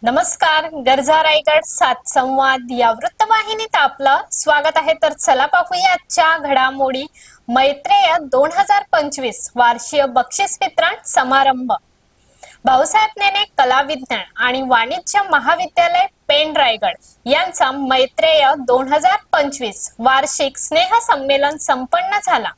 नमस्कार. गरजा रायगड सात संवाद या वृत्तवाहिनीत आपलं स्वागत आहे. तर चला पाहूया आजच्या घडामोडी. मैत्रेय 2025 वार्षिक बक्षीस वितरण समारंभ. भाऊसाहेब नेने कला विज्ञान आणि वाणिज्य महाविद्यालय पेण रायगड यांचा मैत्रेय 2025 वार्षिक स्नेह संमेलन संपन्न झाला.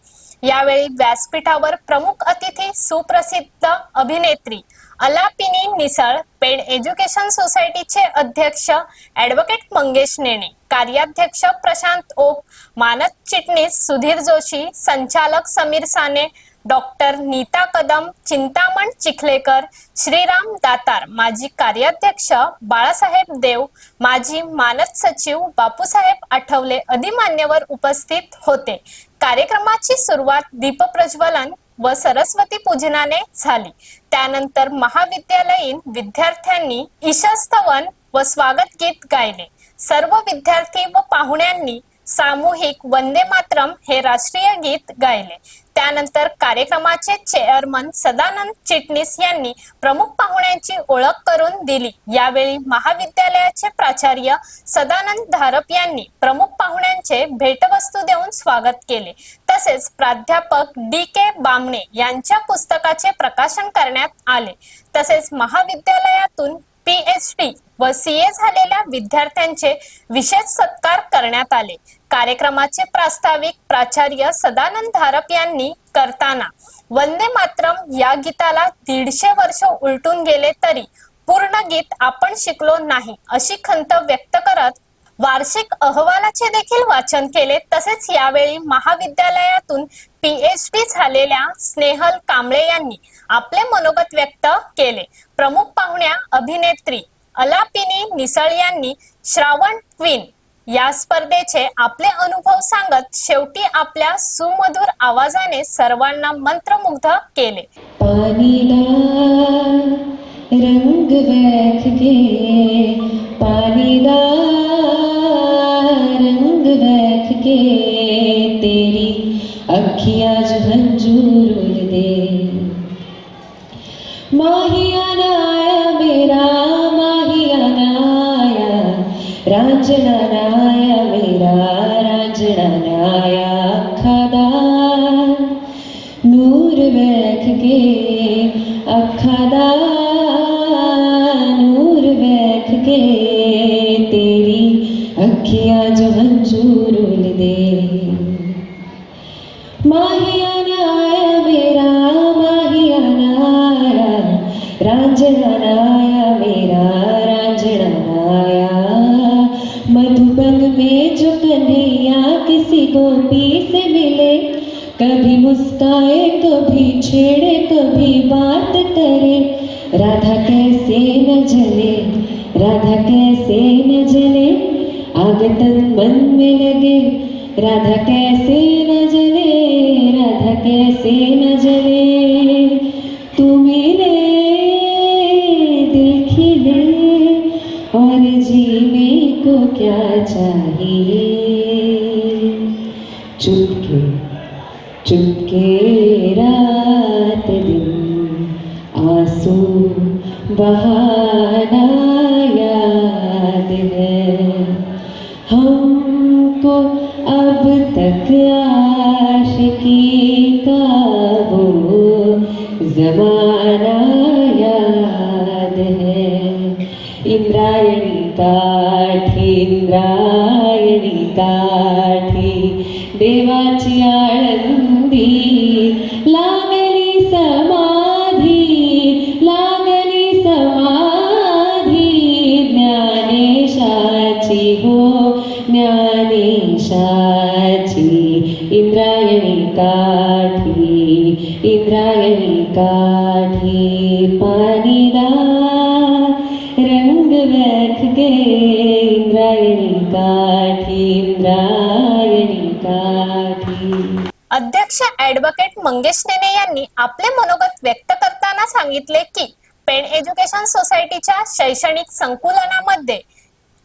यावेळी व्यासपीठावर प्रमुख अतिथी सुप्रसिद्ध अभिनेत्री अलापिनी निसळ, पेण एज्युकेशन सोसायटीचे अध्यक्ष ॲडव्होकेट मंगेश नेने, कार्याध्यक्ष प्रशांत ओक, मानद चिटणीस सुधीर जोशी, संचालक समीर साने, डॉक्टर नीता कदम, चिंतामण चिखलेकर, श्रीराम दातार, माजी कार्याध्यक्ष बाळासाहेब देव, माजी मानद सचिव बापूसाहेब आठवले आदी मान्यवर उपस्थित होते. कार्यक्रमाची सुरुवात दीपप्रज्वलन व सरस्वती पूजनाने झाली. त्यानंतर महाविद्यालयीन विद्यार्थ्यांनी ईशस्तवन व स्वागत गीत गायले. सर्व विद्यार्थी व पाहुण्यांनी सामूहिक वंदे मातरम हे राष्ट्रीय गीत गायले. त्यानंतर कार्यक्रमाचे चेअरमन सदानंद चिटणीस यांनी प्रमुख पाहुण्यांची ओळख करून दिली. यावेळी महाविद्यालयाचे प्राचार्य सदानंद धारप यांनी प्रमुख पाहुण्यांचे भेटवस्तू देऊन स्वागत केले. तसेच प्राध्यापक डी.के. बामणे यांच्या पुस्तकाचे प्रकाशन करण्यात आले. तसेच महाविद्यालयातून PhD व CA झालेल्या विद्यार्थ्यांचे विशेष सत्कार करण्यात आले. कार्यक्रमाचे प्रास्ताविक प्राचार्य सदानंद धारप यांनी करताना वंदे मातरम या गीताला 150 वर्ष उलटून गेले तरी पूर्ण गीत आपण शिकलो नाही अशी खंत व्यक्त करत वार्षिक अहवालाचे देखील वाचन केले. तसेच यावेळी महाविद्यालयातून PhD झालेल्या स्नेहल कांबळे यांनी आपले मनोगत व्यक्त केले. प्रमुख पाहुण्या अभिनेत्री अलापिनी निसळ यांनी श्रावण क्वीन या स्पर्धेचे आपले अनुभव सांगत शेवटी आपल्या सुमधुर आवाजाने सर्वांना मंत्रमुग्ध केले. पानीदार रंग बैठ के, पानीदार रंग बैठ के, तेरी अखियां जो हंजूर उल दे. माहियाना आया मेरा, माहियाना आया, रांझना आया मेरा, रांझना आया, अखादार नूर बैठ के, अखादार नूर बैठ के, तेरी अखियां जो हंजूर उल दे. माहियाना आया मेरा, माहियाना आया, रांझना आया मेरा, रांझना आया. मधुबन में जो कन्हैया किसी गोपी से मिले, कभी मुस्काए कभी छेड़े कभी बात करे. राधा कैसे न जले, राधा कैसे न जले, आग तन मन में लगे. राधा कैसे न जले, राधा कैसे न जले. तू मिले दिल खिले और जीने को क्या चाहिए. चुपके चुपके रात दिन आंसू बहाना याद है. हमको अब तक आशिकी का वो जमाना याद है. इंद्रायणी काठी, इंद्रायणी काठी, देवाची आळंदी, लागली समाधी, लागली समाधी. ज्ञानेशाची हो ज्ञानेशाची. इंद्रायणी काठी, इंद्रायणी काठी, पानीदार रंग बैठ के, इंद्रायणी काठी, इंद्रायणी काठी. अध्यक्ष ॲडव्होकेट मंगेश नेने यांनी आपले मनोगत व्यक्त करताना सांगितले की पेण एज्युकेशन सोसायटीच्या शैक्षणिक संकुलनामध्ये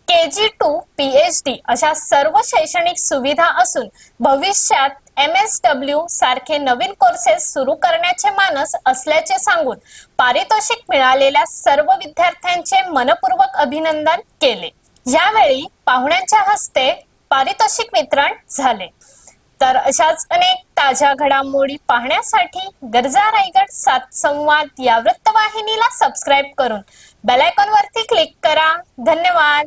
KG2 PhD अशा सर्व शैक्षणिक सुविधा असून भविष्यात MSW सारखे नवीन कोर्सेस सुरू करण्याचे मानस असल्याचे सांगून पारितोषिक मिळालेल्या सर्व विद्यार्थ्यांचे मनपूर्वक अभिनंदन केले। यावेळी पाहुण्यांच्या हस्ते पारितोषिक वितरण झाले। तर अशाच अनेक ताज्या घडामोडी पाहण्यासाठी गरजा रायगड 7 संवाद या वृत्तवाहिनीला सबस्क्राईब करून बेल आयकॉन वरती क्लिक करा। धन्यवाद।